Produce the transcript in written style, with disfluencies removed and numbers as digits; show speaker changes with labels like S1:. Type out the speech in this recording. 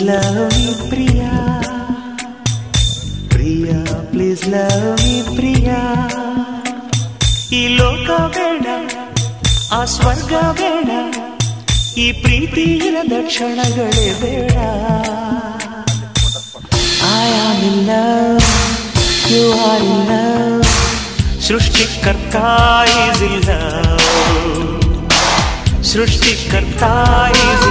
S1: love me Priya Priya please love me Priya ಈ ಲೋಕ ಬೇಡ ಆ ಸ್ವರ್ಗ ಬೇಡ ಈ ಪ್ರೀತಿ ಇರದ ಕ್ಷಣಗಳೇ ಬೇಡ I am in love you are in love सृष्टिकर्ता is in love सृष्टिकर्ता is